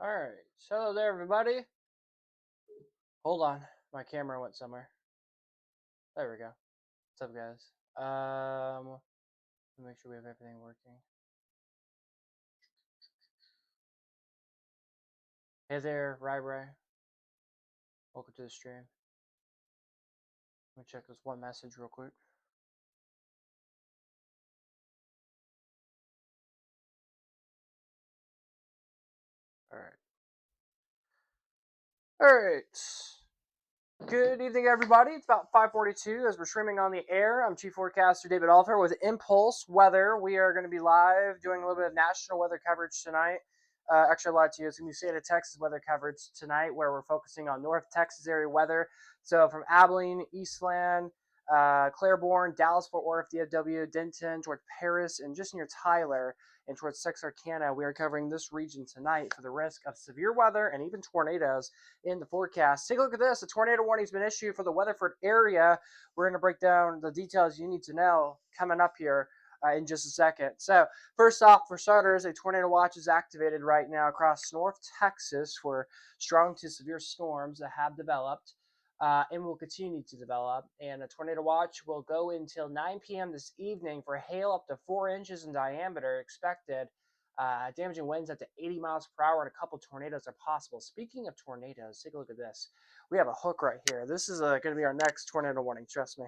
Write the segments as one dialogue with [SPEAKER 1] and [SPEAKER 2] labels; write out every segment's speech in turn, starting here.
[SPEAKER 1] Alright, so hello there everybody. Hold on, my camera went somewhere. There we go. What's up guys? Let me make sure we have everything working. Hey there, Rai. Welcome to the stream. Let me check this one message real quick. Alright. Good evening everybody. It's about 5:42 as we're streaming on the air. I'm Chief Forecaster David Alford with Impulse Weather. We are going to be live doing a little bit of national weather coverage tonight. Actually, I lied to you. It's going to be state of Texas weather coverage tonight, where we're focusing on North Texas area weather. So from Abilene, Eastland, Claiborne, Dallas, Fort Worth, DFW, Denton, towards Paris, and just near Tyler, and towards Texarkana, we are covering this region tonight for the risk of severe weather and even tornadoes in the forecast. Take a look at this. A tornado warning has been issued for the Weatherford area. We're going to break down the details you need to know coming up here in just a second. So first off, for starters, a tornado watch is activated right now across North Texas for strong to severe storms that have developed and will continue to develop. And a tornado watch will go until 9 p.m. this evening for hail up to 4 inches in diameter expected. Damaging winds up to 80 miles per hour, and a couple tornadoes are possible. Speaking of tornadoes, take a look at this. We have a hook right here. This is going to be our next tornado warning, trust me.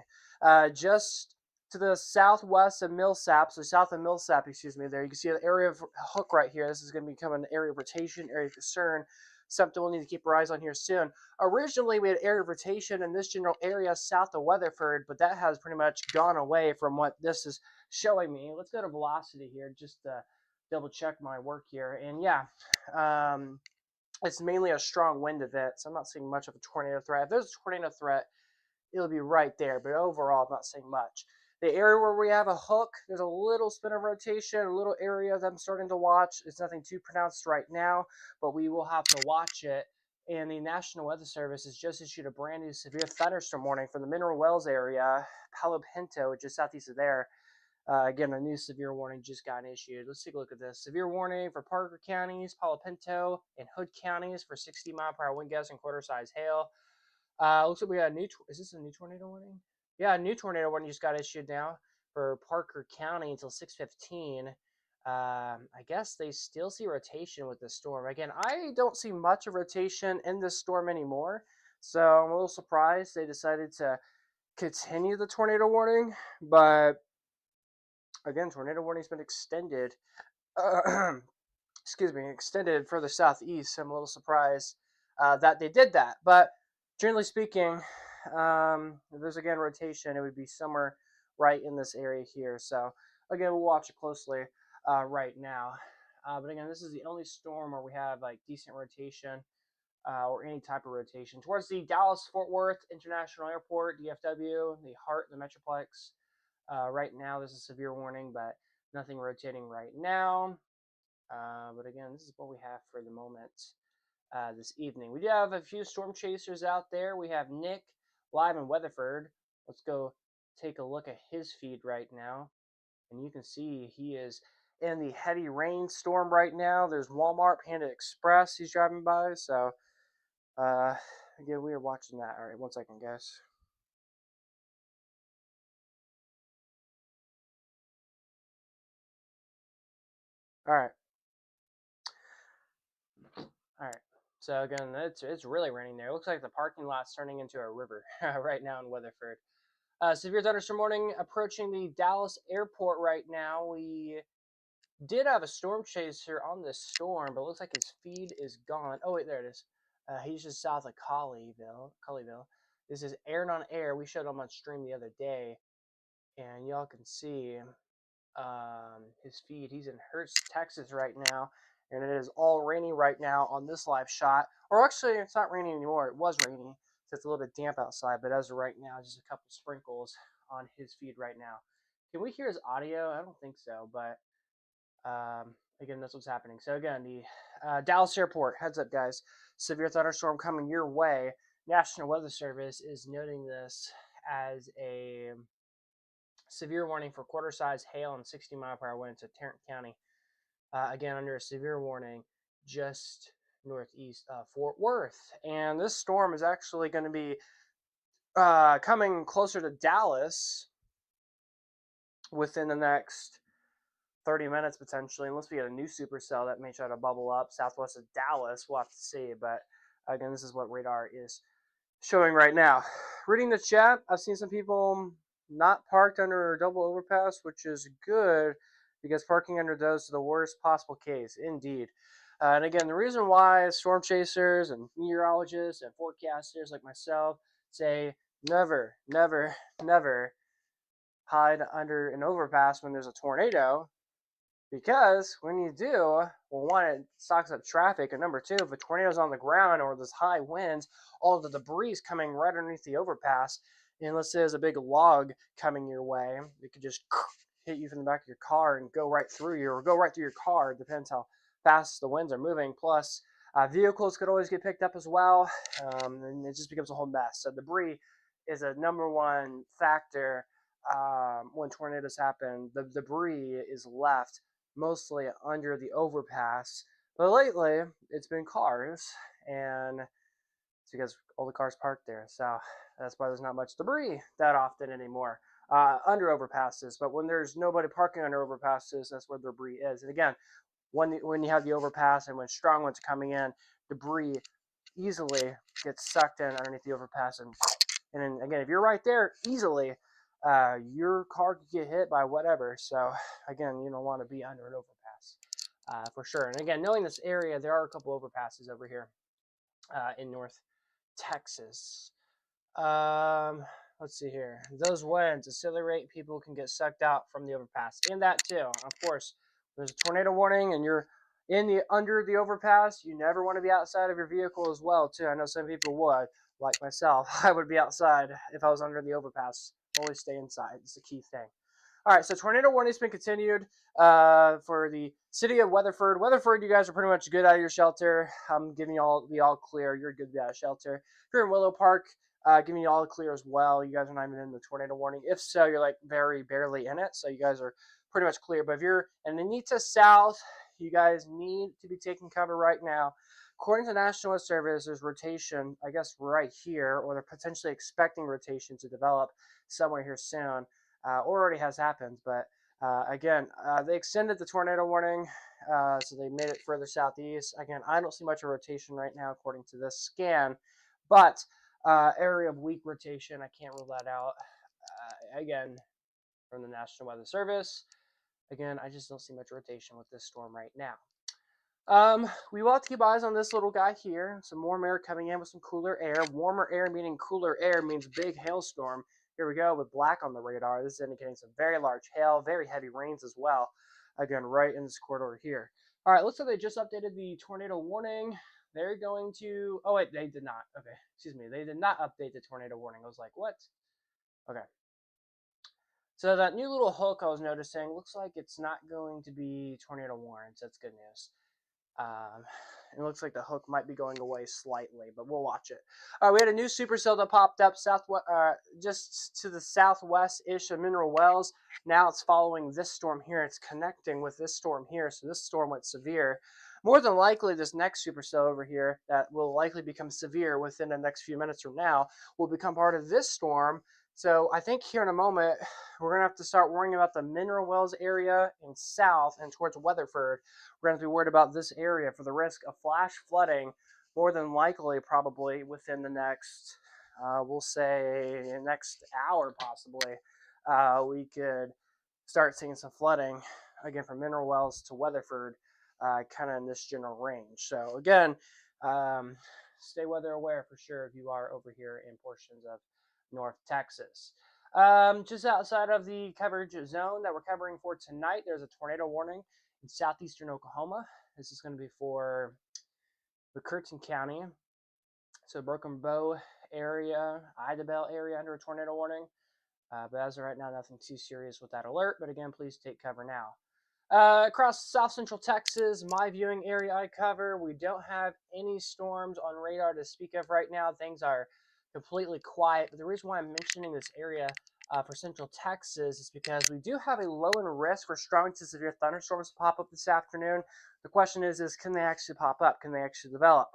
[SPEAKER 1] Just to the southwest of Millsap, so south of Millsap, excuse me, there you can see an area of hook right here. This is going to become an area of rotation, area of concern, something we'll need to keep our eyes on here soon. Originally, we had area of rotation in this general area south of Weatherford, but that has pretty much gone away from what this is showing me. Let's go to velocity here just to double check my work here. And yeah, it's mainly a strong wind event, so I'm not seeing much of a tornado threat. If there's a tornado threat, it'll be right there, but overall, I'm not seeing much. The area where we have a hook, there's a little spin of rotation, a little area that I'm starting to watch. It's nothing too pronounced right now, but we will have to watch it. And the National Weather Service has just issued a brand new severe thunderstorm warning for the Mineral Wells area, Palo Pinto, just southeast of there. Again, a new severe warning just got issued. Let's take a look at this. Severe warning for Parker counties, Palo Pinto, and Hood counties for 60-mile-per-hour wind gusts and quarter-size hail. Looks like we got a new. Is this a new tornado warning? Yeah, a new tornado warning just got issued now for Parker County until 6:15. I guess they still see rotation with this storm. Again, I don't see much of rotation in this storm anymore, so I'm a little surprised they decided to continue the tornado warning. But again, tornado warning's been extended. Excuse me, extended further southeast. So I'm a little surprised that they did that, but generally speaking, if there's again rotation, it would be somewhere right in this area here. So again, we'll watch it closely right now. But again, this is the only storm where we have like decent rotation or any type of rotation towards the Dallas-Fort Worth International Airport, DFW, the heart of the Metroplex. Right now, there's a severe warning, but nothing rotating right now. But again, this is what we have for the moment. This evening. We do have a few storm chasers out there. We have Nick live in Weatherford. Let's go take a look at his feed right now. And you can see he is in the heavy rainstorm right now. There's Walmart, Panda Express he's driving by. So, again, we are watching that. All right, one second, guys. All right. All right. So again, it's really raining there. It looks like the parking lot's turning into a river right now in Weatherford. Severe thunderstorm warning approaching the Dallas airport right now. We did have a storm chaser on this storm, but it looks like his feed is gone. Oh, wait, there it is. He's just south of Colleyville. This is Aaron on Air. We showed him on stream the other day, and y'all can see his feed. He's in Hertz, Texas right now, and it is all rainy right now on this live shot. Or actually, it's not raining anymore. It was rainy, so it's a little bit damp outside, but as of right now, just a couple sprinkles on his feed right now. Can we hear his audio? I don't think so, but again, that's what's happening. So again, the Dallas airport, heads up guys, severe thunderstorm coming your way. National Weather Service is noting this as a severe warning for quarter-size hail and 60-mile-per-hour winds to Tarrant County. Again, under a severe warning just northeast of Fort Worth. And this storm is actually going to be coming closer to Dallas within the next 30 minutes potentially, unless we get a new supercell that may try to bubble up southwest of Dallas. We'll have to see. But again, this is what radar is showing right now. Reading the chat, I've seen some people not parked under a double overpass, which is good because parking under those is the worst possible case. Indeed. And again, the reason why storm chasers and meteorologists and forecasters like myself say never, never, never hide under an overpass when there's a tornado, because when you do, well, one, it stocks up traffic, and number two, if a tornado's on the ground or there's high winds, all of the debris is coming right underneath the overpass, and let's say there's a big log coming your way, it could just hit you from the back of your car and go right through you, or go right through your car. It depends how fast the winds are moving. Plus, vehicles could always get picked up as well, and it just becomes a whole mess. So debris is a number one factor when tornadoes happen. The debris is left mostly under the overpass, but lately it's been cars, and it's because all the cars parked there, so that's why there's not much debris that often anymore under overpasses. But when there's nobody parking under overpasses, that's where the debris is. And again, when you have the overpass and when strong winds are coming in, debris easily gets sucked in underneath the overpass, and then again, if you're right there, easily your car could get hit by whatever. So again, you don't want to be under an overpass for sure. And again, knowing this area, there are a couple overpasses over here in North Texas. Let's see here. Those winds accelerate, people can get sucked out from the overpass. And that too, of course, there's a tornado warning and you're under the overpass, you never want to be outside of your vehicle as well too. I know some people would, like myself. I would be outside if I was under the overpass. Always stay inside. It's the key thing. All right, so tornado warning's been continued for the city of Weatherford. Weatherford, you guys are pretty much good out of your shelter. I'm giving you all the all clear. You're good to be out of shelter. If you're in Willow Park, giving you all the clear as well. You guys are not even in the tornado warning. If so, you're like very barely in it. So you guys are pretty much clear. But if you're in Anita South, you guys need to be taking cover right now. According to National Weather Service, there's rotation, I guess, right here, or they're potentially expecting rotation to develop somewhere here soon, or already has happened. But again, they extended the tornado warning, so they made it further southeast. Again, I don't see much of rotation right now, according to this scan, but area of weak rotation, I can't rule that out. Again, from the National Weather Service. Again, I just don't see much rotation with this storm right now. We will have to keep eyes on this little guy here. Some warm air coming in with some cooler air. Warmer air meaning cooler air means big hailstorm. Here we go with black on the radar. This is indicating some very large hail, very heavy rains as well. Again, right in this corridor here. All right, looks like they just updated the tornado warning. They're going to, oh wait, they did not. Okay, excuse me. They did not update the tornado warning. I was like, what? Okay. So that new little hook I was noticing looks like it's not going to be tornado warrants. That's good news. It looks like the hook might be going away slightly, but we'll watch it. We had a new supercell that popped up just to the southwest-ish of Mineral Wells. Now it's following this storm here. It's connecting with this storm here, so this storm went severe. More than likely, this next supercell over here that will likely become severe within the next few minutes from now will become part of this storm. So I think here in a moment, we're going to have to start worrying about the Mineral Wells area in south and towards Weatherford. We're going to have to be worried about this area for the risk of flash flooding, more than likely probably within the next, we'll say, next hour possibly. We could start seeing some flooding, again, from Mineral Wells to Weatherford, kind of in this general range. So again, stay weather aware for sure if you are over here in portions of North Texas. Just outside of the coverage zone that we're covering for tonight, there's a tornado warning in southeastern Oklahoma. This is going to be for the Curtin County, so Broken Bow area, Idabel area under a tornado warning. But as of right now, nothing too serious with that alert. But again, please take cover now. Across south central Texas, my viewing area I cover, we don't have any storms on radar to speak of right now. Things are completely quiet. But the reason why I'm mentioning this area for Central Texas is because we do have a low in risk for strong to severe thunderstorms to pop up this afternoon. The question is can they actually pop up? Can they actually develop?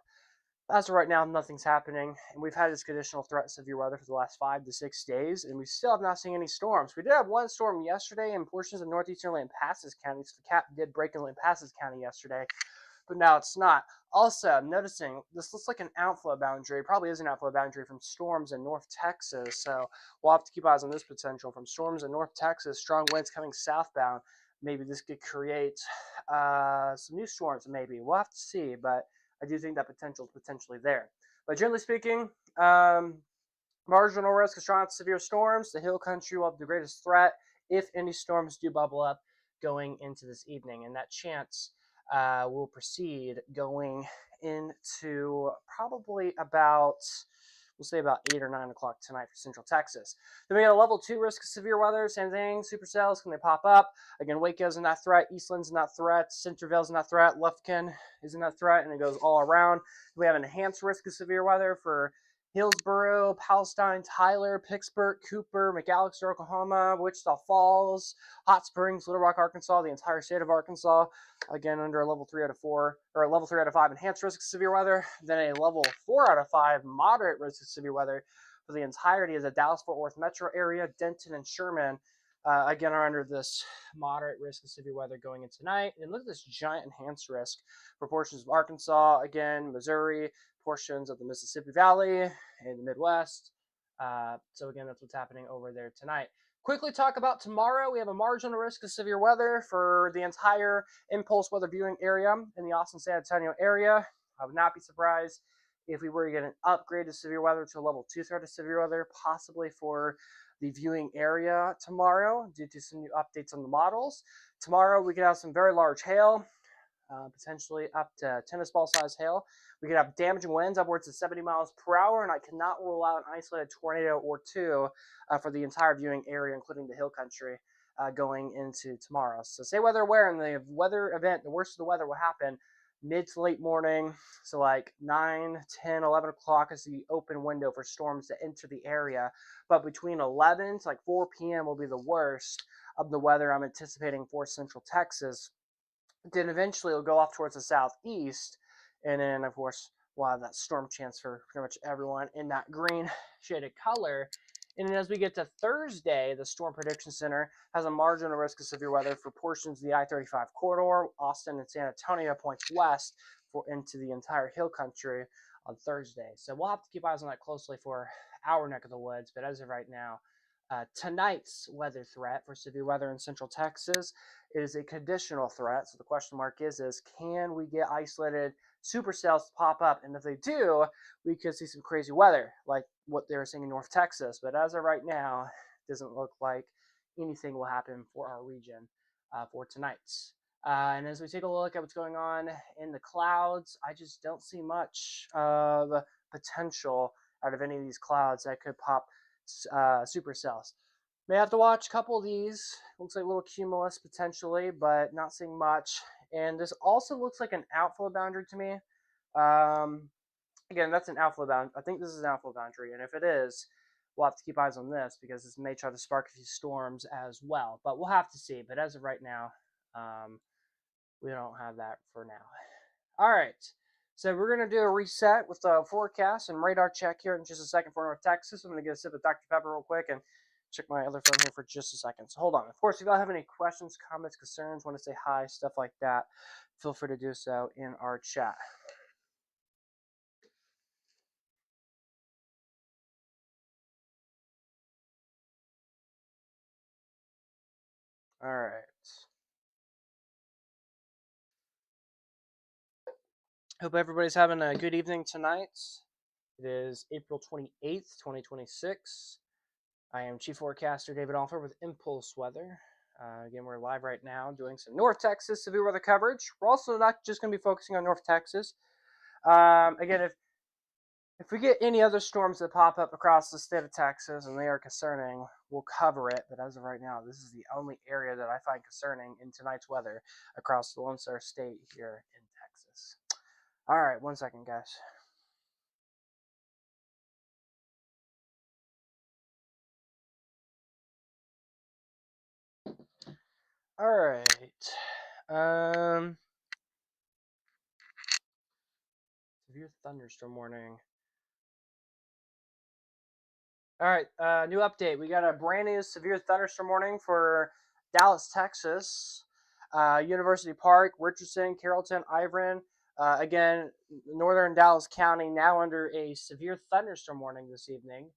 [SPEAKER 1] As of right now, nothing's happening, and we've had this conditional threat severe weather for the last 5 to 6 days, and we still have not seen any storms. We did have one storm yesterday in portions of northeastern Lampasas County, so the cap did break in Lampasas County yesterday, but now it's not. Also, I'm noticing this looks like an outflow boundary. It probably is an outflow boundary from storms in North Texas, so we'll have to keep eyes on this potential from storms in North Texas, strong winds coming southbound. Maybe this could create some new storms, maybe. We'll have to see, but I do think that potential is potentially there. But generally speaking, marginal risk of strong to severe storms. The hill country will have the greatest threat if any storms do bubble up going into this evening. And that chance will proceed going into probably about, we'll say about 8 or 9 o'clock tonight for Central Texas. Then we got a level 2 risk of severe weather. Same thing, supercells, can they pop up? Again, Waco's in that threat. Eastland's in that threat. Centerville's in that threat. Lufkin is in that threat, and it goes all around. We have an enhanced risk of severe weather for Hillsboro, Palestine, Tyler, Pittsburgh, Cooper, McAllister, Oklahoma, Wichita Falls, Hot Springs, Little Rock, Arkansas, the entire state of Arkansas. Again, under a level 3 out of 4, or a level 3 out of 5 enhanced risk of severe weather. Then a level 4 out of 5 moderate risk of severe weather for the entirety of the Dallas-Fort Worth metro area. Denton and Sherman, again, are under this moderate risk of severe weather going into tonight. And look at this giant enhanced risk for portions of Arkansas, again, Missouri, portions of the Mississippi Valley and the Midwest. So again, that's what's happening over there tonight. Quickly talk about tomorrow. We have a marginal risk of severe weather for the entire impulse weather viewing area in the Austin-San Antonio area. I would not be surprised if we were to get an upgrade to severe weather to a level 2 threat of severe weather, possibly for the viewing area tomorrow due to some new updates on the models. Tomorrow we could have some very large hail, potentially up to tennis ball size hail. We could have damaging winds upwards of 70 miles per hour, and I cannot rule out an isolated tornado or two for the entire viewing area, including the hill country, going into tomorrow. So stay weather aware, and the weather event, the worst of the weather will happen mid to late morning. So like 9, 10, 11 o'clock is the open window for storms to enter the area. But between 11 to like 4 p.m. will be the worst of the weather I'm anticipating for Central Texas. Then eventually it'll go off towards the southeast, and then of course we'll have that storm chance for pretty much everyone in that green shaded color. And then as we get to Thursday, the Storm Prediction Center has a marginal risk of severe weather for portions of the I-35 corridor. Austin and San Antonio points west into the entire hill country on Thursday. So we'll have to keep eyes on that closely for our neck of the woods. But as of right now, tonight's weather threat for severe weather in Central Texas is a conditional threat. So the question mark is can we get isolated supercells to pop up? And if they do, we could see some crazy weather like what they were seeing in North Texas. But as of right now, it doesn't look like anything will happen for our region for tonight's. And as we take a look at what's going on in the clouds, I just don't see much of potential out of any of these clouds that could pop supercells. May have to watch a couple of these. Looks like a little cumulus potentially, but not seeing much. And this also looks like an outflow boundary to me. Again, that's an outflow boundary. I think this is an outflow boundary, and if it is, we'll have to keep eyes on this because this may try to spark a few storms as well. But we'll have to see. But as of right now, we don't have that for now. All right. So we're going to do a reset with the forecast and radar check here in just a second for North Texas. I'm going to get a sip of Dr. Pepper real quick and check my other phone here for just a second. So hold on. Of course, if y'all have any questions, comments, concerns, want to say hi, stuff like that, feel free to do so in our chat. All right. Hope everybody's having a good evening tonight. It is April 28th, 2026. I am Chief Forecaster David Alford with Impulse Weather. Again, we're live right now doing some North Texas severe weather coverage. We're also not just going to be focusing on North Texas. Again, if we get any other storms that pop up across the state of Texas and they are concerning, we'll cover it. But as of right now, this is the only area that I find concerning in tonight's weather across the Lone Star State here in Texas. All right, 1 second, guys. All right. Severe thunderstorm warning. All right, new update. We got a brand new severe thunderstorm warning for Dallas, Texas, University Park, Richardson, Carrollton, Ivory. Again, northern Dallas County now under a severe thunderstorm warning this evening.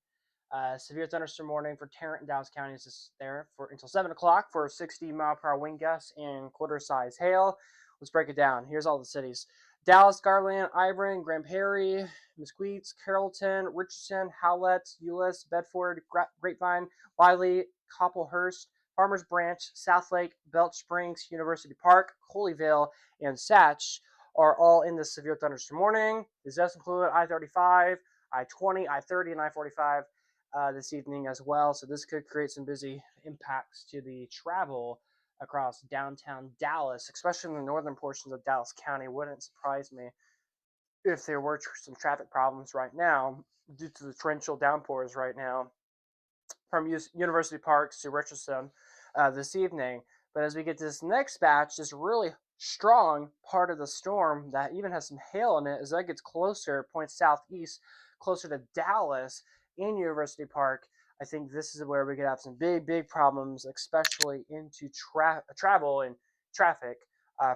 [SPEAKER 1] Severe thunderstorm warning for Tarrant and Dallas counties is there for until 7 o'clock for 60-mile-per-hour wind gusts and quarter-size hail. Let's break it down. Here's all the cities: Dallas, Garland, Ivory, Grand Prairie, Mesquite, Carrollton, Richardson, Howlett, Euless, Bedford, Grapevine, Wiley, Copplehurst, Farmers Branch, Southlake, Belch Springs, University Park, Holyville, and Satch are all in the severe thunderstorm warning. This does include I-35, I-20, I-30, and I-45 this evening as well. So this could create some busy impacts to the travel across downtown Dallas, especially in the northern portions of Dallas County. Wouldn't surprise me if there were some traffic problems right now due to the torrential downpours right now from University Parks to Richardson this evening. But as we get to this next batch, this really strong part of the storm that even has some hail in it, as that gets closer, points southeast, closer to Dallas in University Park, I think this is where we could have some big problems, especially into travel and traffic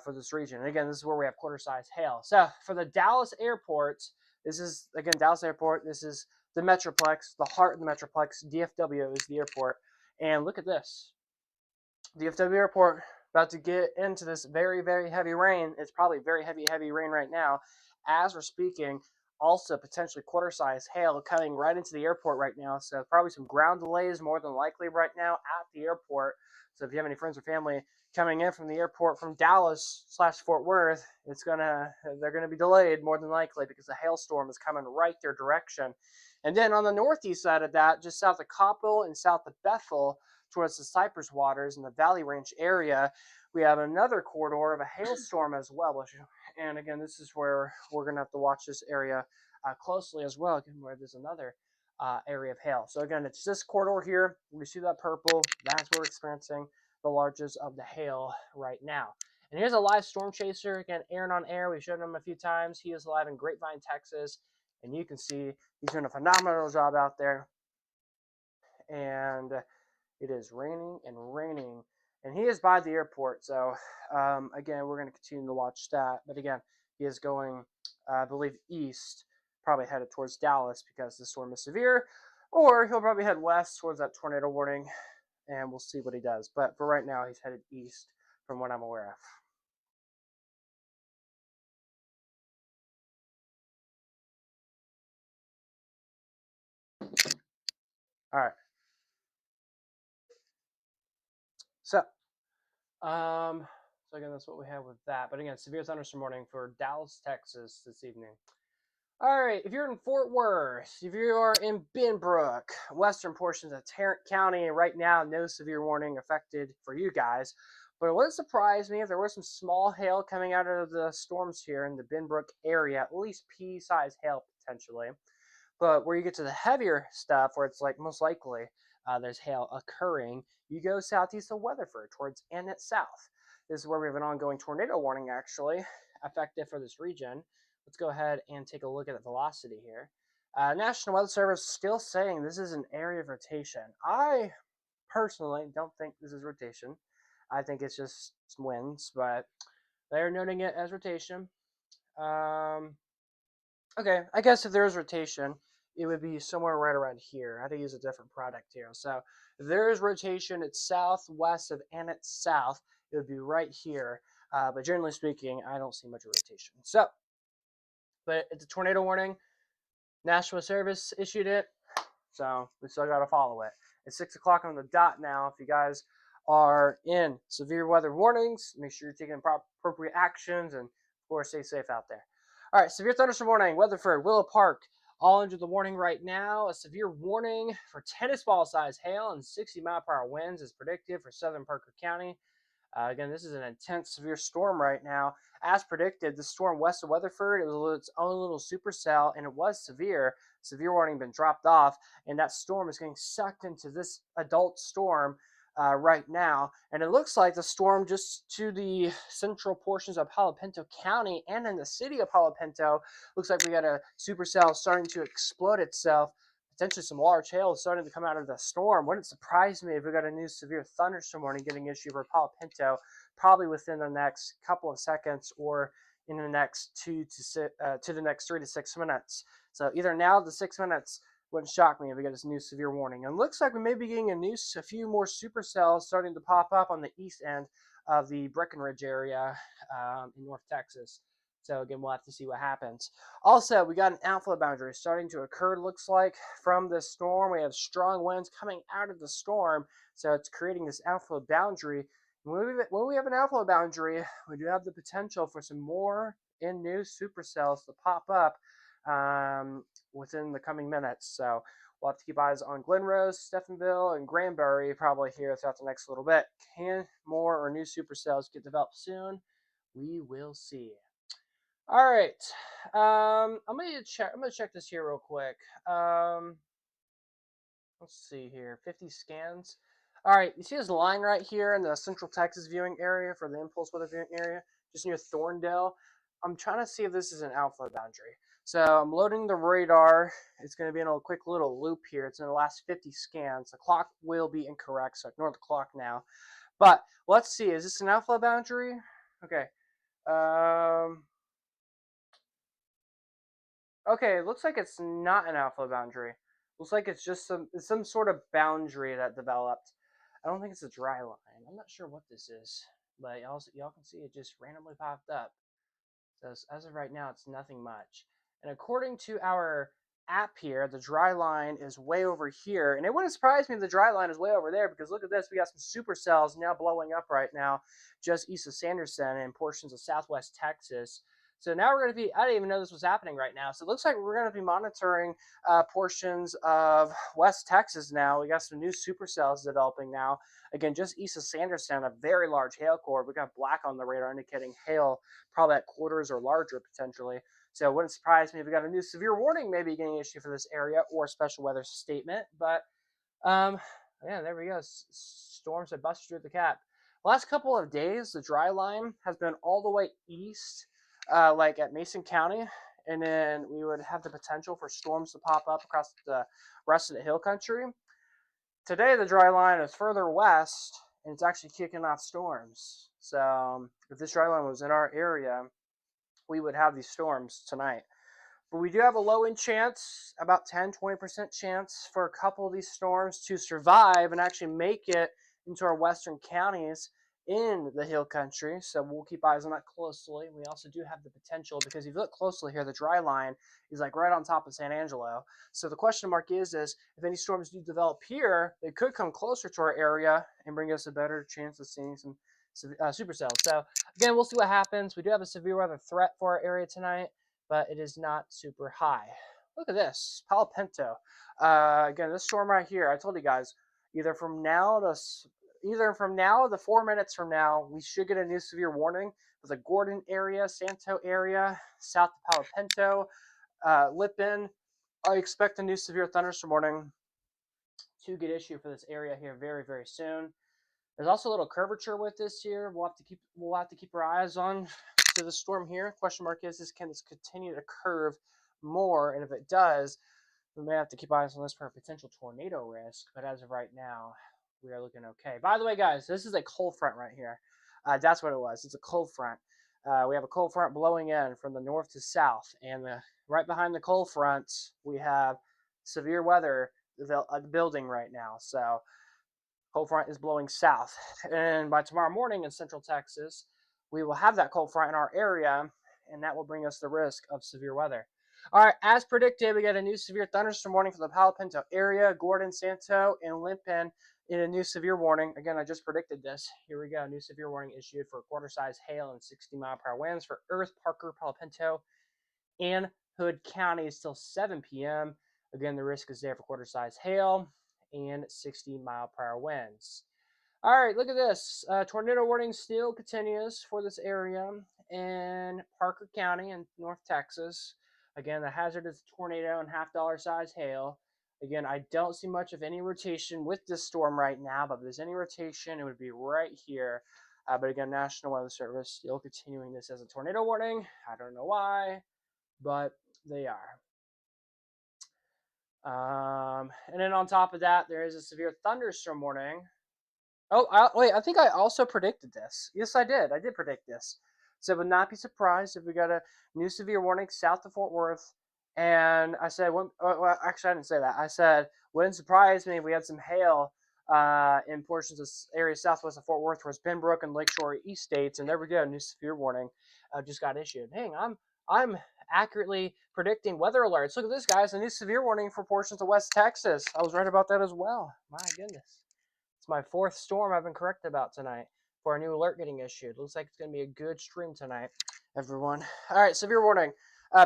[SPEAKER 1] for this region. And again, this is where we have quarter-size hail. So for the Dallas airport, this is, again, Dallas airport, this is the Metroplex, the heart of the Metroplex. DFW is the airport. And look at this. DFW airport about to get into this very heavy rain. It's probably very heavy rain right now as we're speaking. Also potentially quarter-size hail coming right into the airport right now. So probably some ground delays more than likely right now at the airport. So if you have any friends or family coming in from the airport from Dallas/Fort Worth, they're gonna be delayed more than likely because the hailstorm is coming right their direction. And then on the northeast side of that, just south of Coppell and south of Bethel, towards the Cypress Waters and the Valley Ranch area, we have another corridor of a hailstorm as well. And again, this is where we're going to have to watch this area closely as well, again, where there's another area of hail. So again, it's this corridor here. We see that purple. That's where we're experiencing the largest of the hail right now. And here's a live storm chaser. Again, Aaron on air. We've shown him a few times. He is live in Grapevine, Texas. And you can see he's doing a phenomenal job out there. And it is raining and raining, and he is by the airport. So again, we're going to continue to watch that. But again, he is going, I believe, east, probably headed towards Dallas because the storm is severe, or he'll probably head west towards that tornado warning, and we'll see what he does. But for right now, he's headed east from what I'm aware of. All right. So again, that's what we have with that. But again, severe thunderstorm warning for Dallas, Texas this evening. All right, if you're in Fort Worth, if you are in Benbrook, western portions of Tarrant County, right now, no severe warning affected for you guys. But it wouldn't surprise me if there was some small hail coming out of the storms here in the Benbrook area, at least pea-sized hail potentially. But where you get to the heavier stuff, where it's like most likely there's hail occurring, you go southeast of Weatherford towards Annette South. This is where we have an ongoing tornado warning actually effective for this region. Let's go ahead and take a look at the velocity here. National Weather Service still saying this is an area of rotation. I personally don't think this is rotation. I think it's just winds, but they're noting it as rotation. Okay, I guess if there is rotation, it would be somewhere right around here. I had to use a different product here. So if there is rotation, it's southwest of Annette South. It would be right here. But generally speaking, I don't see much rotation. So, but it's a tornado warning. National Service issued it. So we still got to follow it. It's 6 o'clock on the dot now. If you guys are in severe weather warnings, make sure you're taking appropriate actions and, of course, stay safe out there. All right, severe thunderstorm warning, Weatherford, Willow Park, all under the warning right now. A severe warning for tennis ball size hail and 60-mile-per-hour winds is predicted for southern Parker County. Again, this is an intense, severe storm right now. As predicted, the storm west of Weatherford, it was its own little supercell, and it was severe. Severe warning been dropped off, and that storm is getting sucked into this adult storm right now. And it looks like the storm just to the central portions of Palo Pinto County and in the city of Palo Pinto, looks like we got a supercell starting to explode itself. Potentially some large hail starting to come out of the storm. Wouldn't surprise me if we got a new severe thunderstorm warning getting issued for Palo Pinto, probably within the next couple of seconds or in the next to the next 3 to 6 minutes. So either now to 6 minutes. Wouldn't shock me if we get this new severe warning. And it looks like we may be getting a few more supercells starting to pop up on the east end of the Breckenridge area in North Texas. So again, we'll have to see what happens. Also, we got an outflow boundary starting to occur, looks like, from this storm. We have strong winds coming out of the storm, so it's creating this outflow boundary. When we have an outflow boundary, we do have the potential for some more new supercells to pop up within the coming minutes. So we'll have to keep eyes on Glenrose, Stephenville, and Granbury probably here throughout the next little bit. Can more or new supercells get developed soon? We will see. All right. I'm gonna check this here real quick. Let's see here. 50 scans. All right. You see this line right here in the Central Texas viewing area for the impulse weather viewing area, just near Thorndale. I'm trying to see if this is an outflow boundary. So I'm loading the radar. It's going to be in a quick little loop here. It's in the last 50 scans. The clock will be incorrect, so ignore the clock now. But let's see. Is this an outflow boundary? Okay. Okay, it looks like it's not an outflow boundary. Looks like it's just some sort of boundary that developed. I don't think it's a dry line. I'm not sure what this is, but y'all can see it just randomly popped up. So as of right now, it's nothing much. And according to our app here, the dry line is way over here. And it wouldn't surprise me if the dry line is way over there because look at this. We got some supercells now blowing up right now just east of Sanderson and portions of southwest Texas. So now we're going to be, I didn't even know this was happening right now. So it looks like we're going to be monitoring portions of West Texas now. We got some new supercells developing now. Again, just east of Sanderson, a very large hail core. We got black on the radar indicating hail, probably at quarters or larger potentially. So it wouldn't surprise me if we got a new severe warning maybe getting issued for this area or a special weather statement. But yeah, there we go. Storms have busted through the cap. The last couple of days, the dry line has been all the way east, like at Mason County, and then we would have the potential for storms to pop up across the rest of the hill country. Today, the dry line is further west, and it's actually kicking off storms. So if this dry line was in our area, we would have these storms tonight. But we do have a low-end chance, about 10-20% chance for a couple of these storms to survive and actually make it into our western counties in the hill country. So we'll keep eyes on that closely. We also do have the potential, because if you look closely here, the dry line is like right on top of San Angelo. So the question mark is if any storms do develop here, they could come closer to our area and bring us a better chance of seeing some supercells. So again, we'll see what happens. We do have a severe weather threat for our area tonight, but it is not super high. Look at this, Palo Pinto. Again, this storm right here, I told you guys, either from now to 4 minutes from now, we should get a new severe warning for the Gordon area, Santo area, south of Palo Pinto, Lippin. I expect a new severe thunderstorm warning to get issued for this area here very, very soon. There's also a little curvature with this here. We'll have to keep our eyes on to the storm here. Question mark is can this continue to curve more? And if it does, we may have to keep eyes on this for a potential tornado risk. But as of right now, we are looking okay. By the way, guys, this is a cold front right here. That's what it was. It's a cold front. We have a cold front blowing in from the north to south, and right behind the cold front, we have severe weather building right now. So cold front is blowing south, and by tomorrow morning in central Texas, we will have that cold front in our area, and that will bring us the risk of severe weather. All right, as predicted, we got a new severe thunderstorm warning for the Palo Pinto area, Gordon, Santo, and Limpin in a new severe warning. Again, I just predicted this. Here we go. New severe warning issued for quarter-size hail and 60-mile-per-hour winds for Earth, Parker, Palo Pinto, and Hood counties till 7 p.m. Again, the risk is there for quarter-size hail and 60-mile-per-hour winds. All right, look at this. Tornado warning still continues for this area in Parker County in North Texas. Again, the hazard is tornado and half-dollar size hail. Again, I don't see much of any rotation with this storm right now, but if there's any rotation, it would be right here. But again, National Weather Service still continuing this as a tornado warning. I don't know why, but they are. And then on top of that, there is a severe thunderstorm warning. Oh, wait, I think I also predicted this. Yes, I did. I did predict this. So I would not be surprised if we got a new severe warning south of Fort Worth. And I said, well, actually, I didn't say that. I said, wouldn't surprise me if we had some hail in portions of areas southwest of Fort Worth, towards Benbrook and Lakeshore East states. And there we go, new severe warning just got issued. Dang, I'm accurately predicting weather alerts. Look at this, guys. A new severe warning for portions of West Texas. I was right about that as well. My goodness. It's my fourth storm I've been corrected about tonight for a new alert getting issued. Looks like it's going to be a good stream tonight, everyone. All right, severe warning.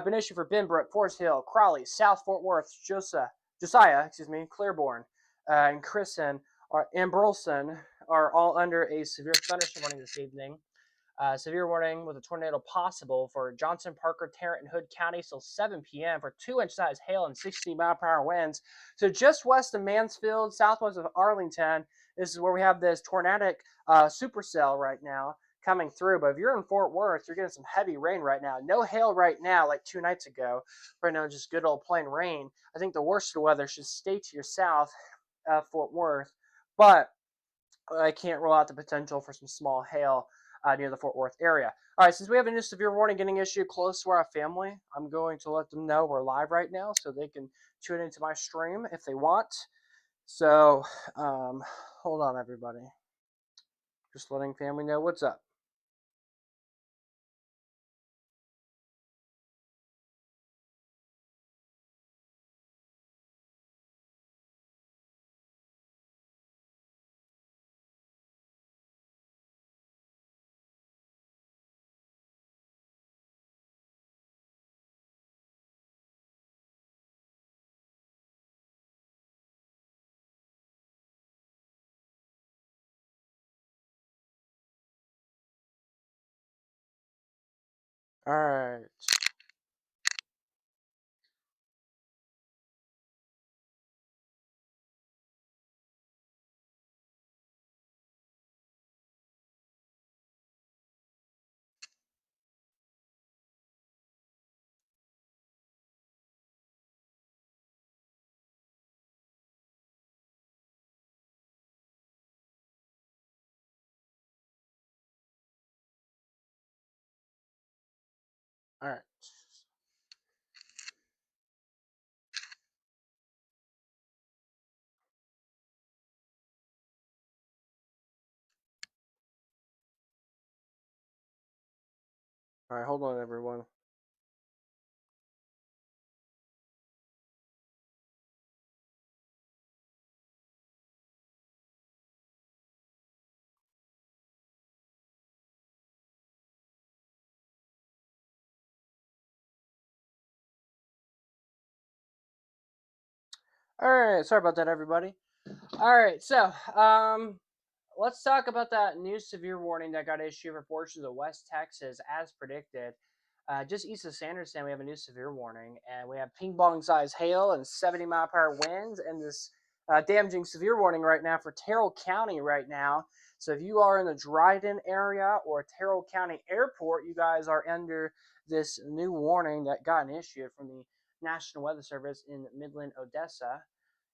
[SPEAKER 1] Been issued for Benbrook, Forest Hill, Crawley, South Fort Worth, Josiah, Claiborne, and Crisson and Burleson are all under a severe thunderstorm warning this evening. Severe warning with a tornado possible for Johnson, Parker, Tarrant, and Hood counties till 7 p.m. for 2-inch size hail and 60-mile-per-hour winds. So just west of Mansfield, southwest of Arlington, this is where we have this tornadic supercell right now coming through. But if you're in Fort Worth, you're getting some heavy rain right now. No hail right now like 2 nights ago. Right now, just good old plain rain. I think the worst of the weather should stay to your south of Fort Worth. But I can't rule out the potential for some small hail near the Fort Worth area. All right, since we have a new severe warning getting issued close to our family, I'm going to let them know we're live right now so they can tune into my stream if they want. So, hold on, everybody. Just letting family know what's up. All right. All right. All right, hold on, everyone. All right, sorry about that, everybody. All right, so let's talk about that new severe warning that got issued for portions of West Texas, as predicted. Just east of Sanderson, we have a new severe warning, and we have ping pong size hail and 70-mile-per-hour winds, and this damaging severe warning right now for Terrell County right now. So if you are in the Dryden area or Terrell County Airport, you guys are under this new warning that got issued from the National Weather Service in Midland, Odessa.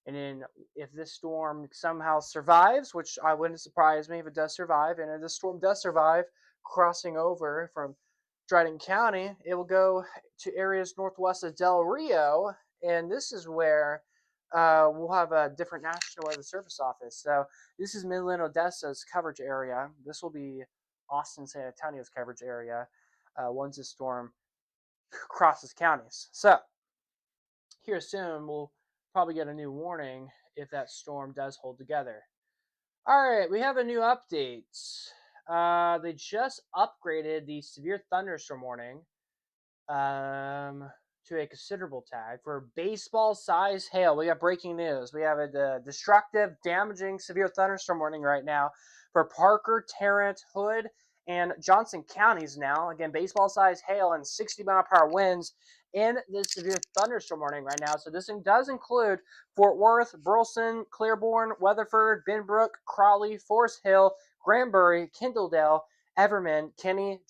[SPEAKER 1] And then if this storm somehow survives, which I wouldn't surprise me if it does survive, and if this storm does survive, crossing over from Dryden County, it will go to areas northwest of Del Rio, and this is where we'll have a different National Weather Service office. So this is Midland, Odessa's coverage area. This will be Austin, San Antonio's coverage area once this storm crosses counties. So here soon, we'll probably get a new warning if that storm does hold together. All right, we have a new update. They just upgraded the severe thunderstorm warning to a considerable tag for baseball-sized hail. We got breaking news. We have a destructive, damaging, severe thunderstorm warning right now for Parker, Tarrant, Hood, and Johnson counties now. Again, baseball-sized hail and 60-mile-per-hour winds in this severe thunderstorm warning right now. So this does include Fort Worth, Burleson, Claiborne, Weatherford, Benbrook, Crawley, Forest Hill, Granbury, Kendalldale, Everman, Kenny,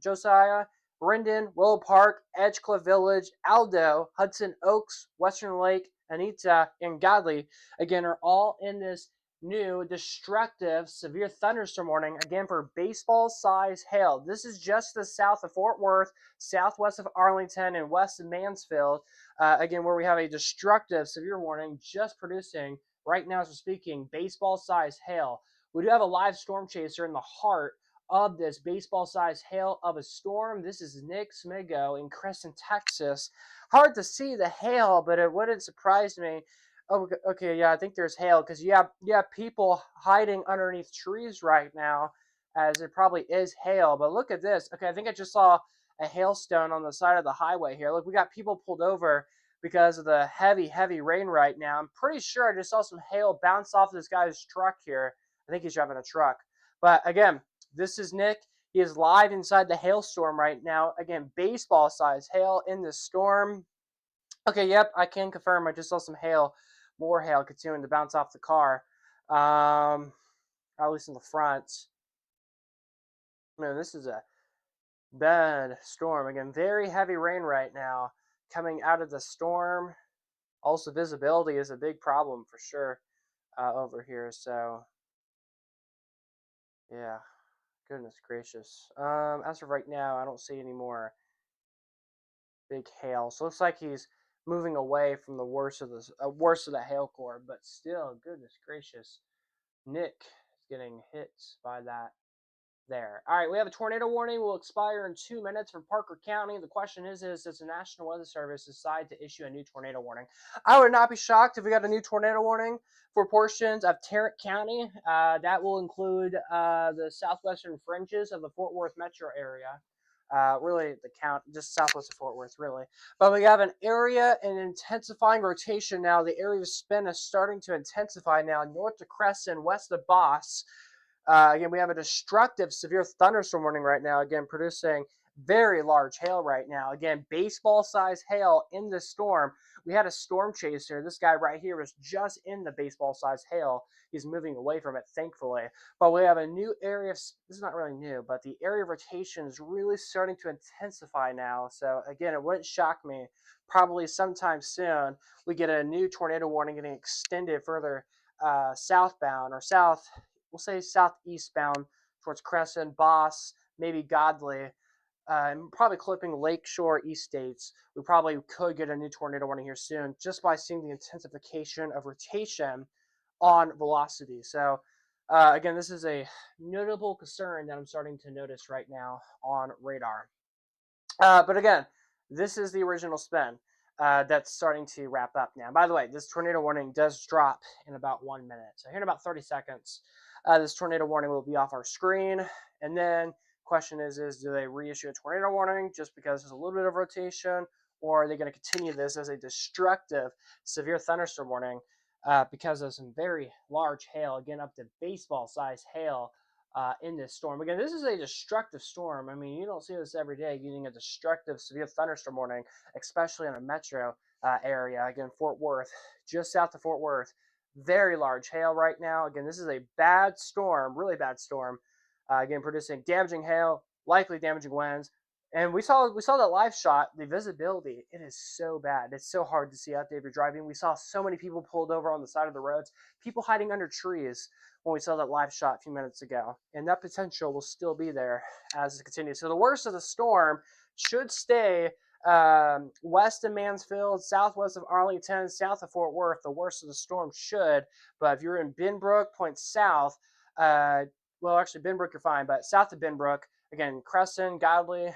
[SPEAKER 1] Josiah, Brendon, Willow Park, Edgecliff Village, Aldo, Hudson Oaks, Western Lake, Anita, and Godley, again, are all in this new destructive severe thunderstorm warning, again, for baseball size hail. This is just the south of Fort Worth, southwest of Arlington, and west of Mansfield, again, where we have a destructive severe warning just producing, right now as we're speaking, baseball size hail. We do have a live storm chaser in the heart of this baseball size hail of a storm. This is Nick Smigo in Crescent, Texas. Hard to see the hail, but it wouldn't surprise me. Oh, okay, yeah, I think there's hail because you have people hiding underneath trees right now, as it probably is hail. But look at this. Okay, I think I just saw a hailstone on the side of the highway here. Look, we got people pulled over because of the heavy rain right now. I'm pretty sure I just saw some hail bounce off this guy's truck here. I think he's driving a truck. But again, this is Nick. He is live inside the hailstorm right now. Again, baseball size hail in the storm. Okay, yep, I can confirm. I just saw some hail, more hail continuing to bounce off the car, at least in the front. Man, this is a bad storm. Again, very heavy rain right now coming out of the storm. Also, visibility is a big problem for sure over here. So, yeah, goodness gracious. As of right now, I don't see any more big hail. So it looks like he's moving away from the worst of the hail core, but still, goodness gracious, Nick is getting hit by that there. All right, we have a tornado warning. Will expire in 2 minutes for Parker County. The question is does the National Weather Service decide to issue a new tornado warning? I would not be shocked if we got a new tornado warning for portions of Tarrant County. That will include the southwestern fringes of the Fort Worth metro area. Really, the count just southwest of Fort Worth, really. But we have an area in intensifying rotation now. The area of spin is starting to intensify now north of Crescent, west of Boss. Again, we have a destructive severe thunderstorm warning right now, again, producing very large hail right now. Again, baseball-sized hail in the storm. We had a storm chaser. This guy right here was just in the baseball-sized hail. He's moving away from it, thankfully. But we have a new area. This is not really new, but the area of rotation is really starting to intensify now. So, again, it wouldn't shock me. Probably sometime soon, we get a new tornado warning getting extended further southbound or south. We'll say southeast bound towards Crescent, Boss, maybe Godley, and probably clipping Lakeshore East States. We probably could get a new tornado warning here soon just by seeing the intensification of rotation on velocity. So, again, this is a notable concern that I'm starting to notice right now on radar. But again, this is the original spin. That's starting to wrap up now. By the way, this tornado warning does drop in about 1 minute. So here in about 30 seconds, this tornado warning will be off our screen. And then question is do they reissue a tornado warning just because there's a little bit of rotation, or are they going to continue this as a destructive severe thunderstorm warning because of some very large hail, again, up to baseball-sized hail in this storm. Again, this is a destructive storm. I mean, you don't see this every day, getting a destructive severe thunderstorm warning, especially in a metro area. Again, Fort Worth, just south of Fort Worth, very large hail right now. Again, this is a bad storm, really bad storm. Again, producing damaging hail, likely damaging winds. And we saw that live shot. The visibility, it is so bad. It's so hard to see out there if you're driving. We saw so many people pulled over on the side of the roads, people hiding under trees when we saw that live shot a few minutes ago. And that potential will still be there as it continues. So the worst of the storm should stay west of Mansfield, southwest of Arlington, south of Fort Worth. The worst of the storm should. But if you're in Benbrook, point south, well, actually, Benbrook, you're fine. But south of Benbrook, again, Crescent, Godley,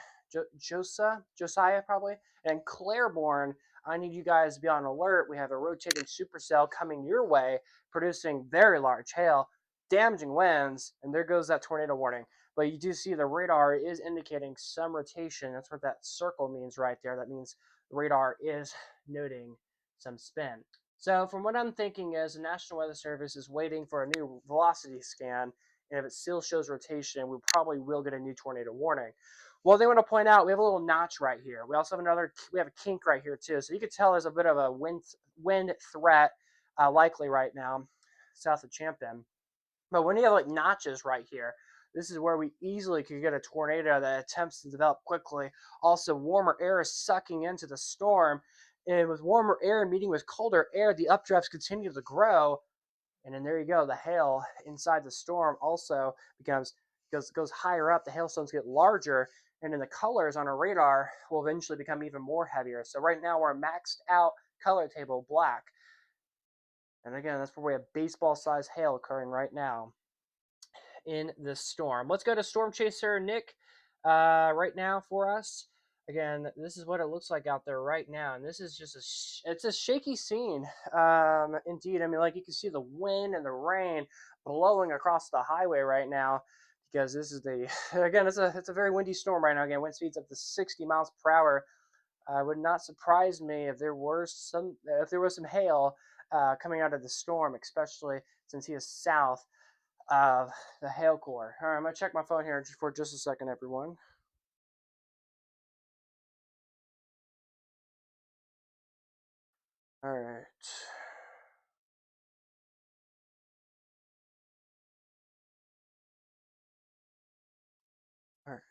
[SPEAKER 1] Josiah probably, and Claiborne, I need you guys to be on alert. We have a rotating supercell coming your way, producing very large hail, damaging winds, and there goes that tornado warning. But you do see the radar is indicating some rotation. That's what that circle means right there. That means the radar is noting some spin. So from what I'm thinking is the National Weather Service is waiting for a new velocity scan and if it still shows rotation, we probably will get a new tornado warning. Well, they want to point out we have a little notch right here. We also have we have a kink right here too. So you can tell there's a bit of a wind threat likely right now south of Champion. But when you have like notches right here, this is where we easily could get a tornado that attempts to develop quickly. Also, warmer air is sucking into the storm, and with warmer air meeting with colder air, the updrafts continue to grow. And then there you go. The hail inside the storm also goes higher up. The hailstones get larger, and then the colors on our radar will eventually become even more heavier. So right now we're maxed out color table black. And again, that's where we have baseball-sized hail occurring right now in this storm. Let's go to Storm Chaser Nick right now for us. Again, this is what it looks like out there right now, and this is just it's a shaky scene. Indeed, I mean, like you can see the wind and the rain blowing across the highway right now, because this is again, it's a very windy storm right now. Again, wind speeds up to 60 miles per hour. Would not surprise me if there was some hail coming out of the storm, especially since he is south of the hail core. All right, I'm gonna check my phone here for just a second, everyone. All right. All right.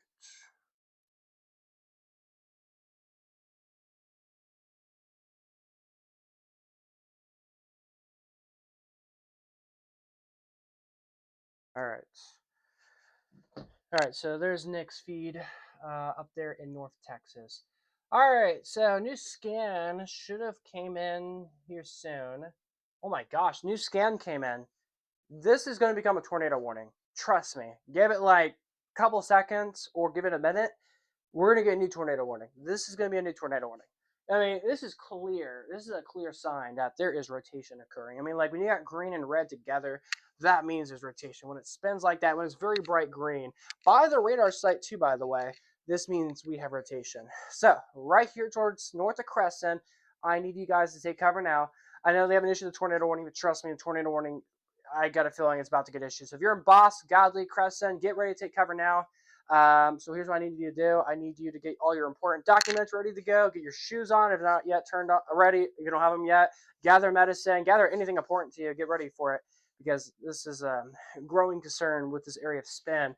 [SPEAKER 1] All right. All right. So there's Nick's feed up there in North Texas. All right. So new scan should have came in here soon. Oh my gosh, new scan came in. This is going to become a tornado warning. Trust me. Give it like a couple seconds or give it a minute. We're going to get a new tornado warning. This is going to be a new tornado warning. I mean, this is clear. This is a clear sign that there is rotation occurring. I mean, like when you got green and red together, that means there's rotation. When it spins like that, when it's very bright green, by the radar site too, by the way, this means we have rotation. So right here towards north of Crescent, I need you guys to take cover now. I know they haven't issued the tornado warning, but trust me, the tornado warning, I got a feeling it's about to get issued. So if you're in Boss, Godly, Crescent, get ready to take cover now. So here's what I need you to do. I need you to get all your important documents ready to go. Get your shoes on if not yet turned on ready. If you don't have them yet, gather medicine, gather anything important to you. Get ready for it, because this is a growing concern with this area of spin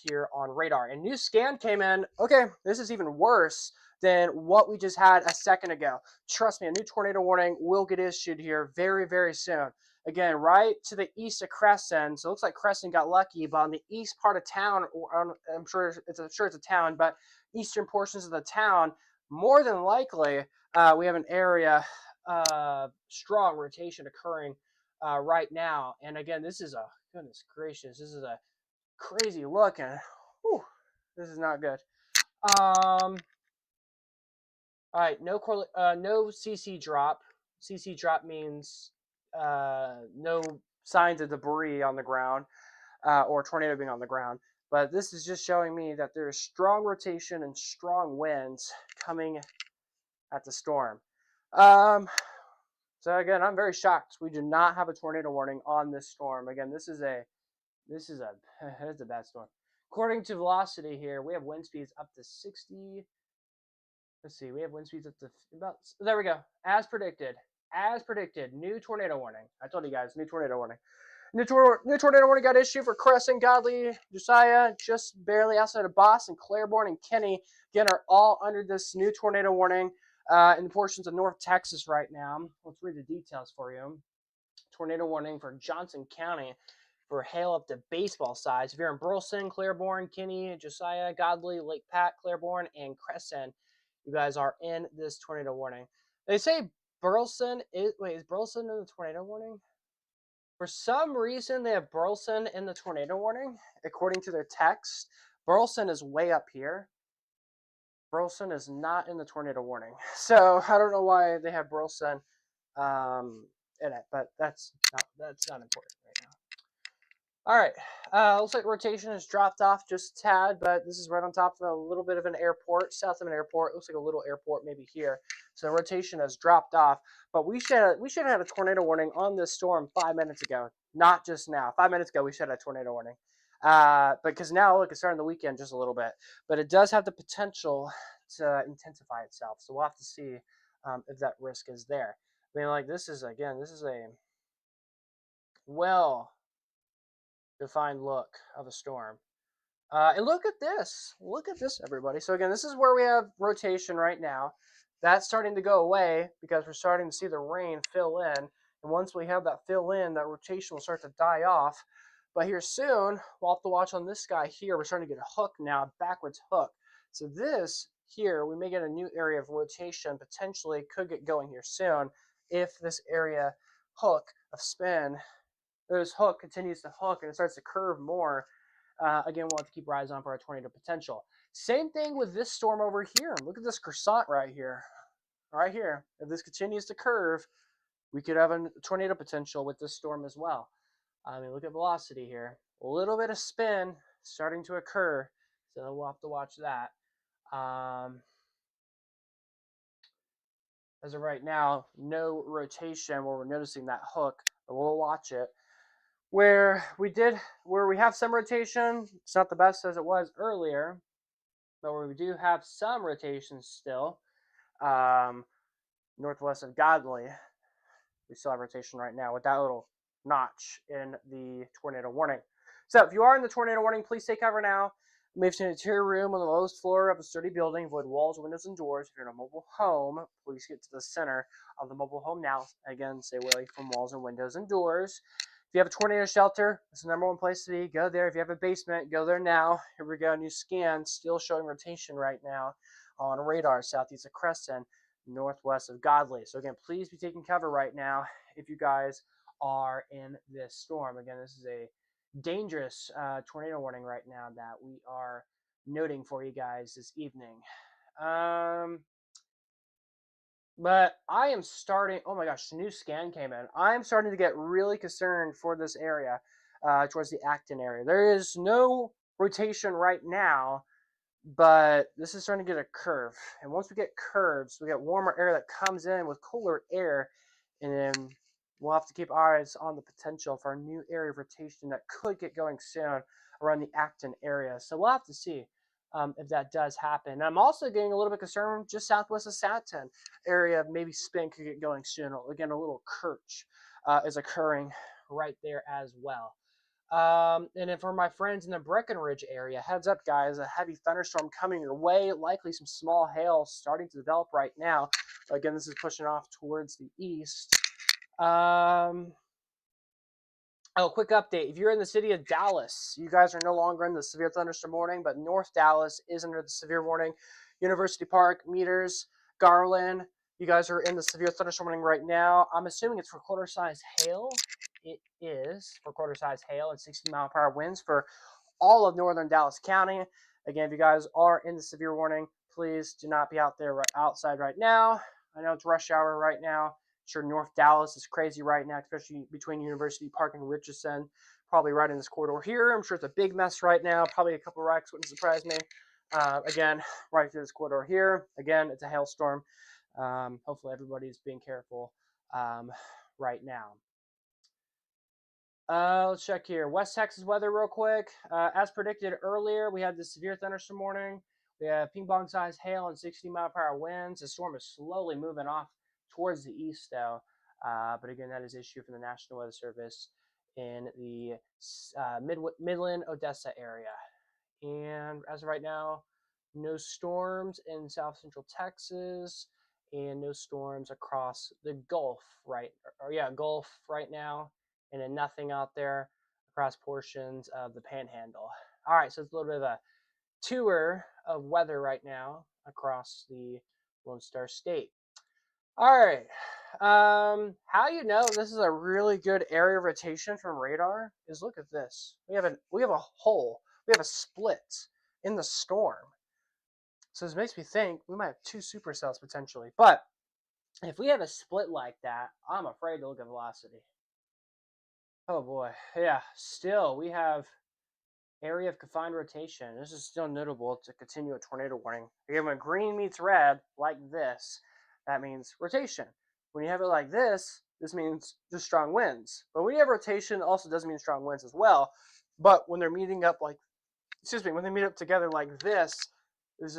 [SPEAKER 1] here on radar. And new scan came in. Okay, this is even worse than what we just had a second ago. Trust me, a new tornado warning will get issued here very, very soon. Again, right to the east of Crescent. So it looks like Crescent got lucky, but on the east part of town, I'm sure it's a town, but eastern portions of the town, more than likely, we have an area strong rotation occurring right now. And again, this is goodness gracious, this is a crazy look, and whew, this is not good. All right, no CC drop. CC drop means no signs of debris on the ground or tornado being on the ground. But this is just showing me that there's strong rotation and strong winds coming at the storm. So again, I'm very shocked. We do not have a tornado warning on this storm. Again, it's a bad storm. According to velocity here, we have wind speeds up to 60. Let's see, we have wind speeds up to about, there we go. As predicted, new tornado warning. I told you guys, new tornado warning. New tornado warning got issued for Crescent, Godly, Josiah, just barely outside of Boston, Claiborne, and Kenny. Again, are all under this new tornado warning in the portions of North Texas right now. Let's read the details for you. Tornado warning for Johnson County for hail up to baseball size. If you're in Burleson, Claiborne, Kenny, Josiah, Godly, Lake Pat, Claiborne, and Crescent, you guys are in this tornado warning. They say Burleson is Burleson in the tornado warning? For some reason, they have Burleson in the tornado warning. According to their text, Burleson is way up here. Burleson is not in the tornado warning. So I don't know why they have Burleson in it, but that's not important right now. All right, looks like rotation has dropped off just a tad, but this is right on top of a little bit of an airport, south of an airport. Looks like a little airport maybe here. So rotation has dropped off, but we should have had a tornado warning on this storm 5 minutes ago. not just now. 5 minutes ago, we should have a tornado warning. Because now, look, it's starting the weekend just a little bit. But it does have the potential to intensify itself. So we'll have to see if that risk is there. I mean, like, this is a well defined look of a storm. And look at this. Look at this, everybody. So again, this is where we have rotation right now. That's starting to go away because we're starting to see the rain fill in. And once we have that fill in, that rotation will start to die off. But here soon, we'll have to watch on this guy here. We're starting to get a hook now, a backwards hook. So this here, we may get a new area of rotation, potentially could get going here soon if this area hook of spin, this hook continues to hook and it starts to curve more. Again, we'll have to keep our eyes on for our tornado potential. Same thing with this storm over here. Look at this croissant right here. Right here. If this continues to curve, we could have a tornado potential with this storm as well. I mean, look at velocity here. A little bit of spin starting to occur, so we'll have to watch that. As of right now, no rotation where we're noticing that hook, but we'll watch it. Where we have some rotation, it's not the best as it was earlier, but where we do have some rotation still, northwest of Godley, we still have rotation right now with that little notch in the tornado warning. So if you are in the tornado warning, please take cover now. Move to an interior room on the lowest floor of a sturdy building. Avoid walls, windows, and doors. If you're in a mobile home, please get to the center of the mobile home now. Again, stay away from walls and windows and doors. If you have a tornado shelter, it's the #1 place to be. Go there. If you have a basement, go there now. Here we go. New scan. Still showing rotation right now on radar southeast of Crescent, northwest of Godley. So again, please be taking cover right now if you guys are in this storm. Again, this is a dangerous tornado warning right now that we are noting for you guys this evening. But I am starting, oh my gosh, new scan came in. I'm starting to get really concerned for this area, towards the Acton area. There is no rotation right now, but this is starting to get a curve. And once we get curves, we get warmer air that comes in with cooler air, and then we'll have to keep our eyes on the potential for a new area of rotation that could get going soon around the Acton area. So we'll have to see if that does happen. And I'm also getting a little bit concerned just southwest of Satin area, maybe spin could get going soon. Again, a little curch is occurring right there as well. And then for my friends in the Breckenridge area, heads up, guys, a heavy thunderstorm coming your way, likely some small hail starting to develop right now. Again, this is pushing off towards the east. Oh, quick update. If you're in the city of Dallas, you guys are no longer in the severe thunderstorm warning, but North Dallas is under the severe warning. University Park, Meters, Garland, you guys are in the severe thunderstorm warning right now. I'm assuming it's for quarter-size hail. It is for quarter-size hail and 60-mile-per-hour winds for all of northern Dallas County. Again, if you guys are in the severe warning, please do not be out there outside right now. I know it's rush hour right now. Sure, North Dallas is crazy right now, especially between University Park and Richardson. Probably right in this corridor here. I'm sure it's a big mess right now. Probably a couple of wrecks wouldn't surprise me. Again, right through this corridor here. Again, it's a hailstorm. Hopefully everybody's being careful right now. Let's check here. West Texas weather real quick. As predicted earlier, we had the severe thunderstorm warning. We have ping-pong-sized hail and 60-mile-per-hour winds. The storm is slowly moving off towards the east, though. But again, that is issued from the National Weather Service in the Midland, Odessa area. And as of right now, no storms in south central Texas and no storms across the Gulf, Gulf right now. And then nothing out there across portions of the Panhandle. All right, so it's a little bit of a tour of weather right now across the Lone Star State. All right, how you know this is a really good area of rotation from radar is look at this. We have a hole, we have a split in the storm. So this makes me think we might have two supercells potentially. But if we have a split like that, I'm afraid to look at velocity. Oh boy, yeah. Still, we have area of confined rotation. This is still notable to continue a tornado warning. Again, when green meets red, like this, that means rotation. When you have it like this, this means just strong winds. But when you have rotation, it also does mean strong winds as well. But when they're meeting up when they meet up together like this is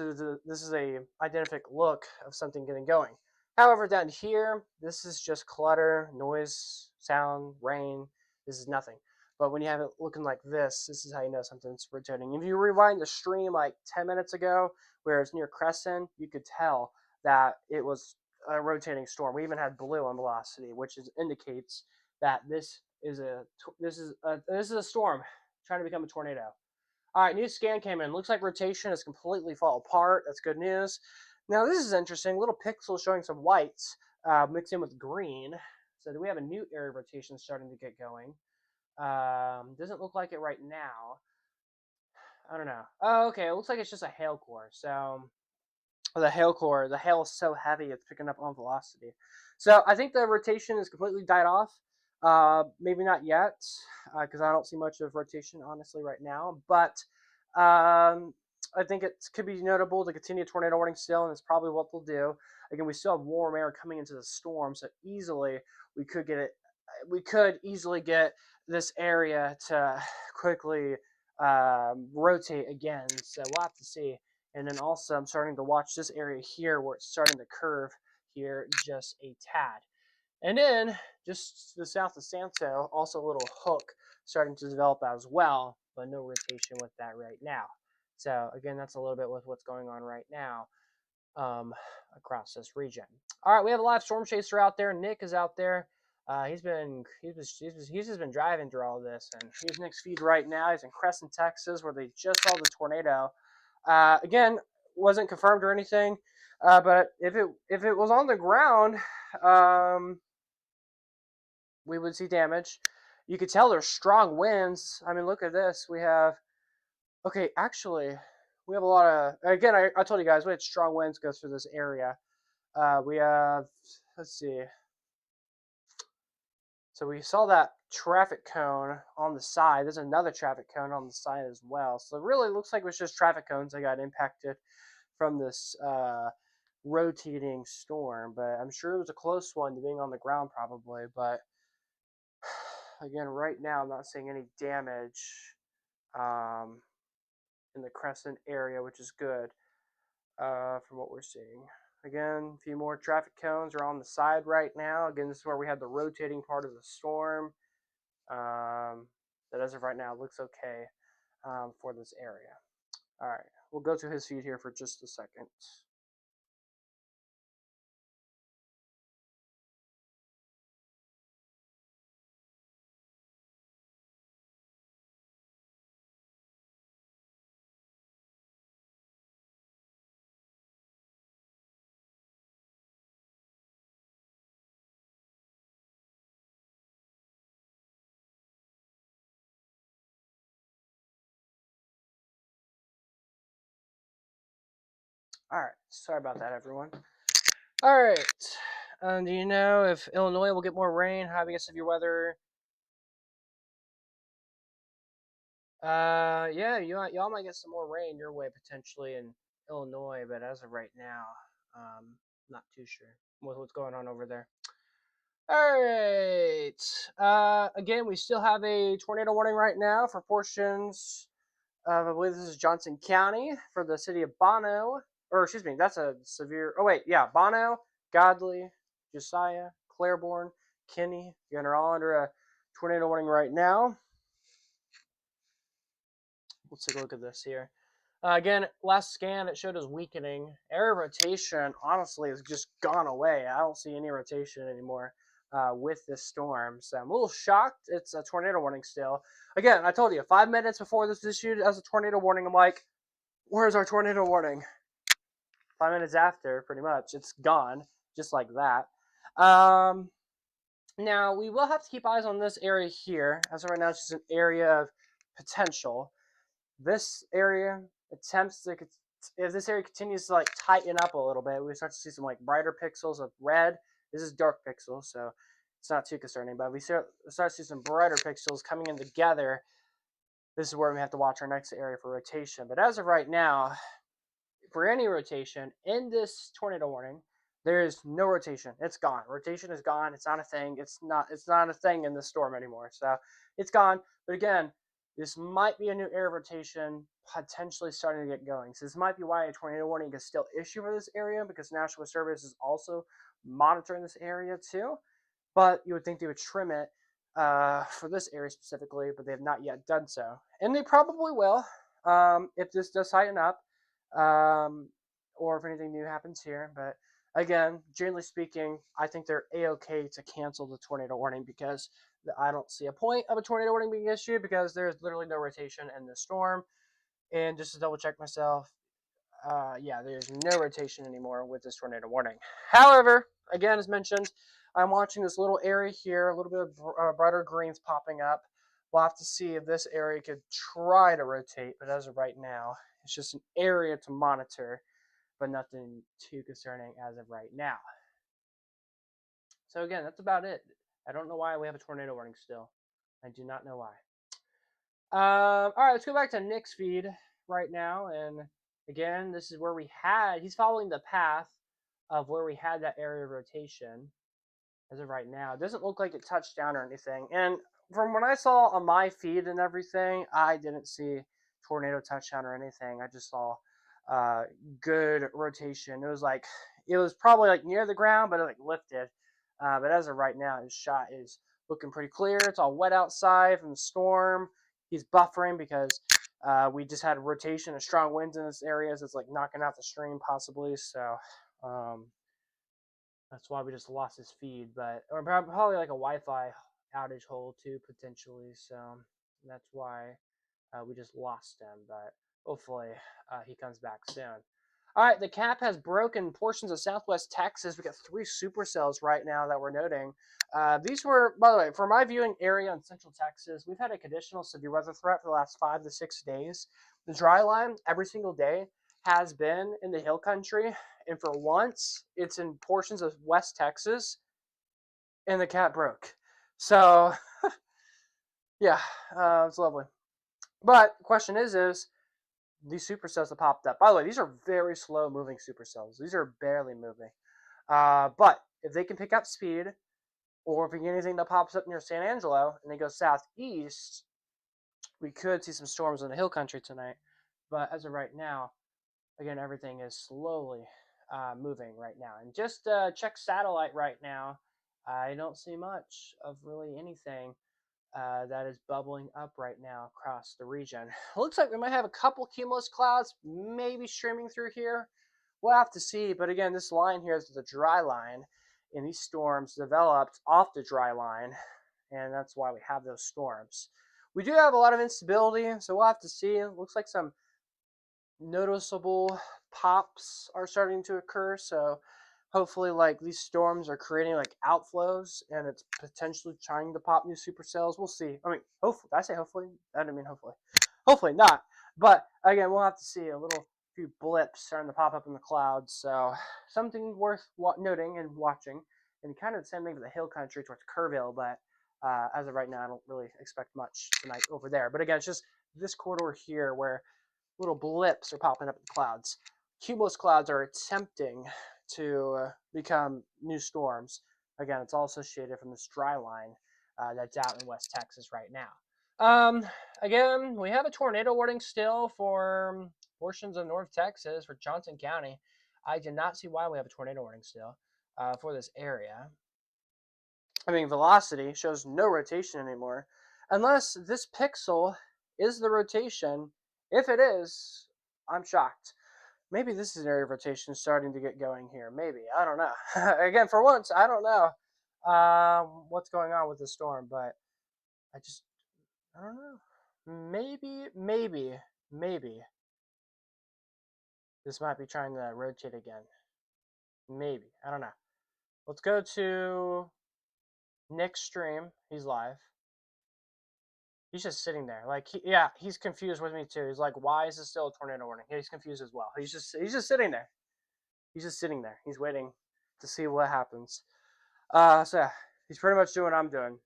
[SPEAKER 1] a identical look of something getting going. However, down here, this is just clutter, noise, sound, rain. This is nothing. But when you have it looking like this is how you know something's rotating. If you rewind the stream like 10 minutes ago, where it's near Crescent, you could tell that it was a rotating storm. We even had blue on velocity, which indicates that this is a storm trying to become a tornado. All right, new scan came in. Looks like rotation has completely fall apart. That's good news. Now this is interesting. Little pixels showing some whites mixed in with green. So do we have a new area of rotation starting to get going? Doesn't look like it right now. I don't know. Oh, okay. It looks like it's just a hail core. So the hail core, the hail is so heavy it's picking up on velocity. So I think the rotation is completely died off. Maybe not yet, because I don't see much of rotation honestly right now. But I think it could be notable to continue tornado warning still, and it's probably what they'll do. Again, we still have warm air coming into the storm, so easily we could get it. We could easily get this area to quickly rotate again. So we'll have to see. And then also, I'm starting to watch this area here where it's starting to curve here just a tad. And then, just to the south of Santo, also a little hook starting to develop as well, but no rotation with that right now. So, again, that's a little bit with what's going on right now across this region. All right, we have a live storm chaser out there. Nick is out there. He's just been driving through all of this, and here's Nick's feed right now. He's in Crescent, Texas, where they just saw the tornado. Again, wasn't confirmed or anything, but if it was on the ground, we would see damage. You could tell there's strong winds. I mean, look at this. We have actually, we have a lot of. Again, I told you guys we had strong winds go through this area. We have, let's see. So we saw that traffic cone on the side. There's another traffic cone on the side as well. So it really looks like it was just traffic cones that got impacted from this rotating storm. But I'm sure it was a close one to being on the ground probably. But again, right now I'm not seeing any damage in the Crescent area, which is good from what we're seeing. Again, a few more traffic cones are on the side right now. Again, this is where we had the rotating part of the storm. That as of right now looks okay for this area. All right, we'll go to his feed here for just a second. All right, sorry about that, everyone. All right, do you know if Illinois will get more rain? Having a severe weather? Yeah, y'all might get some more rain your way potentially in Illinois, but as of right now, not too sure with what's going on over there. All right. Again, we still have a tornado warning right now for portions of, I believe this is Johnson County for the city of Bono. Or, excuse me, that's a severe. Oh, wait, yeah. Bono, Godley, Josiah, Claiborne, Kinney. Again, are all under a tornado warning right now. Let's take a look at this here. Again, last scan, it showed us weakening. Area rotation, honestly, has just gone away. I don't see any rotation anymore with this storm. So I'm a little shocked. It's a tornado warning still. Again, I told you, 5 minutes before this was issued as a tornado warning, I'm like, where's our tornado warning? 5 minutes after, pretty much, it's gone, just like that. Now, we will have to keep eyes on this area here. As of right now, it's just an area of potential. This area attempts to, if this area continues to like tighten up a little bit, we start to see some like brighter pixels of red. This is dark pixels, so it's not too concerning, but we start to see some brighter pixels coming in together. This is where we have to watch our next area for rotation. But as of right now, for any rotation in this tornado warning, There is no rotation. It's gone. Rotation is gone. It's not a thing. It's not a thing in this storm anymore. So it's gone. But again, this might be a new area of rotation potentially starting to get going. So this might be why a tornado warning is still issued for this area, because National Weather Service is also monitoring this area too. But you would think they would trim it for this area specifically, but they have not yet done so. And they probably will if this does tighten up, or if anything new happens here. But again, generally speaking, I think they're a-okay to cancel the tornado warning, because I don't see a point of a tornado warning being issued, because there's literally no rotation in the storm. And just to double check myself, yeah, there's no rotation anymore with this tornado warning. However, again, as mentioned, I'm watching this little area here, a little bit of brighter greens popping up. We'll have to see if this area could try to rotate, but as of right now, it's just an area to monitor, but nothing too concerning as of right now. So again, that's about it. I don't know why we have a tornado warning still. I do not know why. All right, let's go back to Nick's feed right now. And again, this is where he's following the path of where we had that area of rotation as of right now. It doesn't look like it touched down or anything. And from what I saw on my feed and everything, I didn't see tornado touchdown or anything. I just saw good rotation. It was probably like near the ground, but it like lifted. But as of right now, his shot is looking pretty clear. It's all wet outside from the storm. He's buffering because we just had a rotation of strong winds in this area, so it's like knocking out the stream possibly. So that's why we just lost his feed. Or probably like a Wi-Fi outage hole too, potentially. So that's why we just lost him. But hopefully he comes back soon. All right, the cap has broken portions of southwest Texas. We got 3 supercells right now that we're noting. These were, by the way, for my viewing area in central Texas, we've had a conditional severe weather threat for the last 5 to 6 days. The dry line every single day has been in the hill country, and for once, it's in portions of West Texas, and the cap broke. So, yeah, it's lovely. But the question is these supercells that popped up. By the way, these are very slow moving supercells. These are barely moving. But if they can pick up speed, or if we get anything that pops up near San Angelo and they go southeast, we could see some storms in the hill country tonight. But as of right now, again, everything is slowly moving right now. And just check satellite right now. I don't see much of really anything that is bubbling up right now across the region. It looks like we might have a couple cumulus clouds maybe streaming through here. We'll have to see. But again, this line here is the dry line, and these storms developed off the dry line, and that's why we have those storms. We do have a lot of instability, so we'll have to see. It looks like some noticeable pops are starting to occur, so hopefully like these storms are creating like outflows, and it's potentially trying to pop new supercells. We'll see. I mean, hopefully. Did I say hopefully? I didn't mean hopefully. Hopefully not. But again, we'll have to see a few blips starting to pop up in the clouds. So something worth noting and watching. And kind of the same thing for the hill country towards Kerrville, but as of right now, I don't really expect much tonight over there. But again, it's just this corridor here where little blips are popping up in the clouds. Cumulus clouds are attempting to become new storms. Again, it's all associated from this dry line that's out in West Texas right now. Again, we have a tornado warning still for portions of North Texas for Johnson County. I did not see why we have a tornado warning still for this area. I mean, velocity shows no rotation anymore, unless this pixel is the rotation. If it is, I'm shocked. Maybe this is an area of rotation starting to get going here. Maybe. I don't know. Again, for once, I don't know what's going on with the storm, but I don't know. Maybe this might be trying to rotate again. Maybe. I don't know. Let's go to Nick's stream. He's live. He's just sitting there. He's confused with me too. He's like, why is this still a tornado warning? Yeah, he's confused as well. He's just sitting there. He's just sitting there. He's waiting to see what happens. So yeah, he's pretty much doing what I'm doing.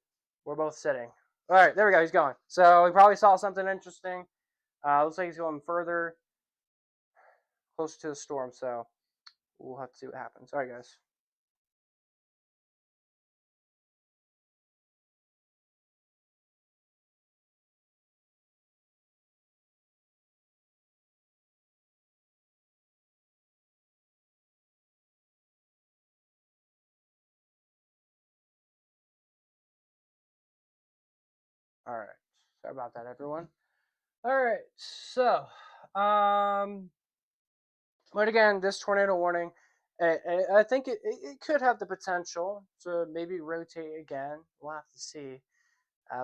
[SPEAKER 1] We're both sitting. All right, there we go. He's going. So he probably saw something interesting. Looks like he's going further, closer to the storm. So we'll have to see what happens. All right, guys. All right. Sorry about that, everyone. All right. So, but again, this tornado warning, I think it could have the potential to maybe rotate again. We'll have to see.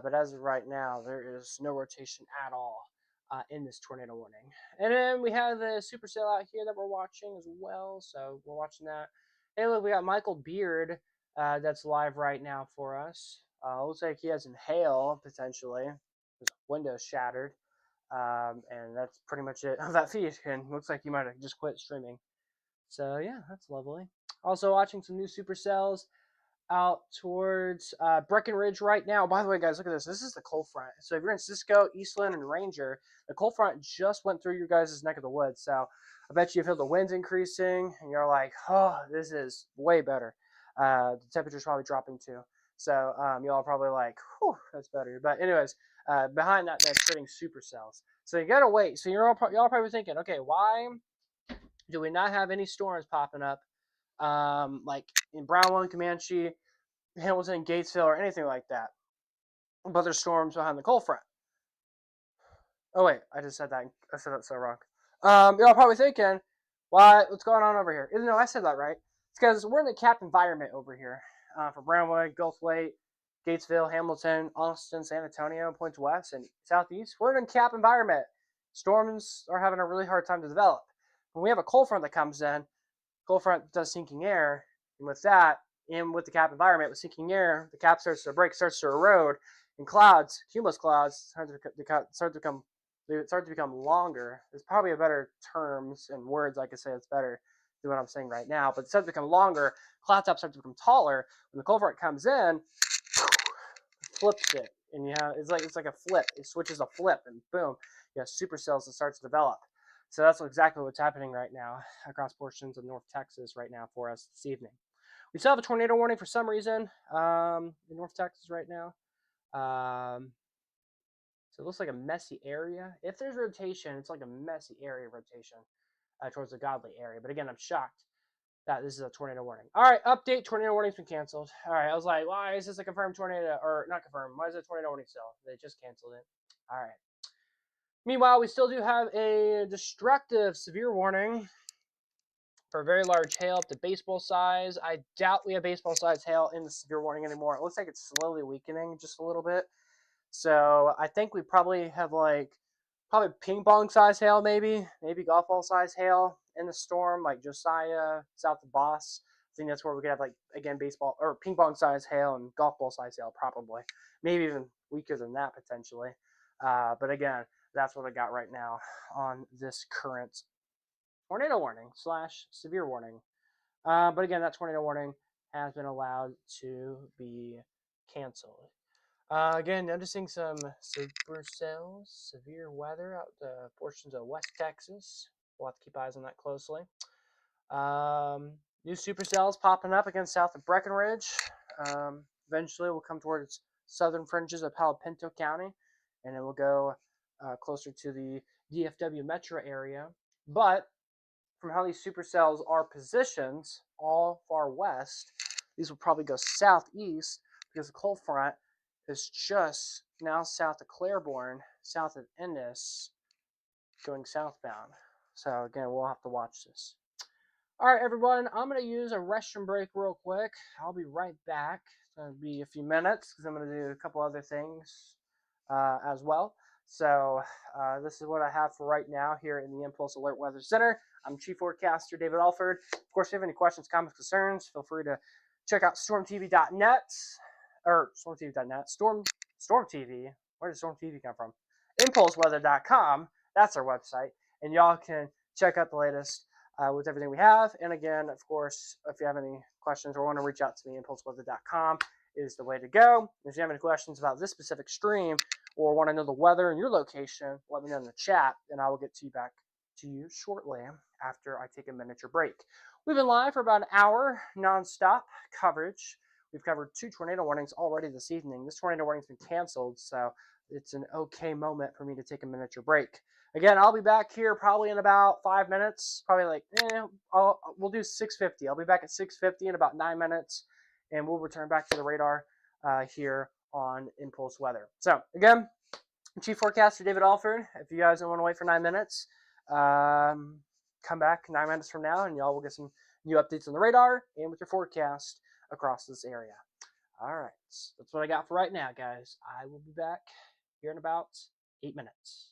[SPEAKER 1] But as of right now, there is no rotation at all in this tornado warning. And then we have the supercell out here that we're watching as well. So we're watching that. Hey, look, we got Michael Beard that's live right now for us. Looks like he has an hail potentially. His window's shattered. And that's pretty much it of that feed. And looks like he might have just quit streaming. So yeah, that's lovely. Also watching some new supercells out towards Breckenridge right now. By the way, guys, look at this. This is the cold front. So if you're in Cisco, Eastland, and Ranger, the cold front just went through your guys' neck of the woods. So I bet you feel the winds increasing, and you're like, oh, this is way better. The temperature's probably dropping too. So y'all are probably like, whew, that's better. But anyways, behind that, that's creating supercells. So you gotta wait. So y'all are probably thinking, okay, why do we not have any storms popping up? Like in Brownwood, Comanche, Hamilton, Gatesville, or anything like that. But there's storms behind the cold front. Oh wait, I just said that. I said that so wrong. Y'all probably thinking, what's going on over here? No, I said that right. It's because we're in the cap environment over here. For Brownwood, Gulfweight, Gatesville, Hamilton, Austin, San Antonio, points west and southeast. We're in a cap environment. Storms are having a really hard time to develop. When we have a cold front that comes in, cold front does sinking air, and with that, and with the cap environment, with sinking air, the cap starts to break, starts to erode, and clouds, cumulus clouds, start to become longer. There's probably a better terms and words I could say that's better than what I'm saying right now, but it starts to become longer. Cloud tops start to become taller. When the cold front comes in, flips it, and you have it's like a flip. It switches a flip, and boom, you have supercells that start to develop. So that's exactly what's happening right now across portions of North Texas right now for us this evening. We still have a tornado warning for some reason in North Texas right now. So it looks like a messy area. If there's rotation, it's like a messy area rotation towards the Godly area. But again, I'm shocked that this is a tornado warning. All right, update. Tornado warning's been canceled. All right, I was like, why is this a confirmed tornado? Or not confirmed. Why is it a tornado warning still? They just canceled it. All right. Meanwhile, we still do have a destructive severe warning for very large hail up to baseball size. I doubt we have baseball size hail in the severe warning anymore. It looks like it's slowly weakening just a little bit. So I think we probably have probably ping pong size hail, maybe golf ball size hail in the storm, like Josiah, south of Boss. I think that's where we could have again baseball or ping pong size hail and golf ball size hail, probably, maybe even weaker than that potentially. But again, that's what I got right now on this current tornado warning / severe warning. But again, that tornado warning has been allowed to be canceled. Again, noticing some supercells, severe weather out the portions of West Texas. We'll have to keep eyes on that closely. New supercells popping up again south of Breckenridge. Eventually, we'll come towards southern fringes of Palo Pinto County, and it will go closer to the DFW metro area. But from how these supercells are positioned all far west, these will probably go southeast because the cold front is just now south of Claiborne, south of Ennis, going southbound. So again, we'll have to watch this. All right, everyone, I'm going to use a restroom break real quick. I'll be right back. It's going to be a few minutes because I'm going to do a couple other things as well. So this is what I have for right now here in the Impulse Alert Weather Center. I'm Chief Forecaster David Alford. Of course, if you have any questions, comments, concerns, feel free to check out stormtv.net or stormtv.net, Storm TV. Where did Storm TV come from? ImpulseWeather.com. That's our website, and y'all can check out the latest with everything we have. And again, of course, if you have any questions or want to reach out to me, ImpulseWeather.com is the way to go. If you have any questions about this specific stream or want to know the weather in your location, let me know in the chat, and I will get back to you shortly after I take a miniature break. We've been live for about an hour, nonstop coverage. We've covered 2 tornado warnings already this evening. This tornado warning's been canceled, so it's an okay moment for me to take a miniature break. Again, I'll be back here probably in about 5 minutes. Probably we'll do 6:50. I'll be back at 6:50 in about 9 minutes, and we'll return back to the radar here on Impulse Weather. So again, Chief Forecaster David Alford. If you guys don't want to wait for 9 minutes, come back 9 minutes from now, and y'all will get some new updates on the radar and with your forecast across this area. All right, that's what I got for right now, guys. I will be back here in about 8 minutes.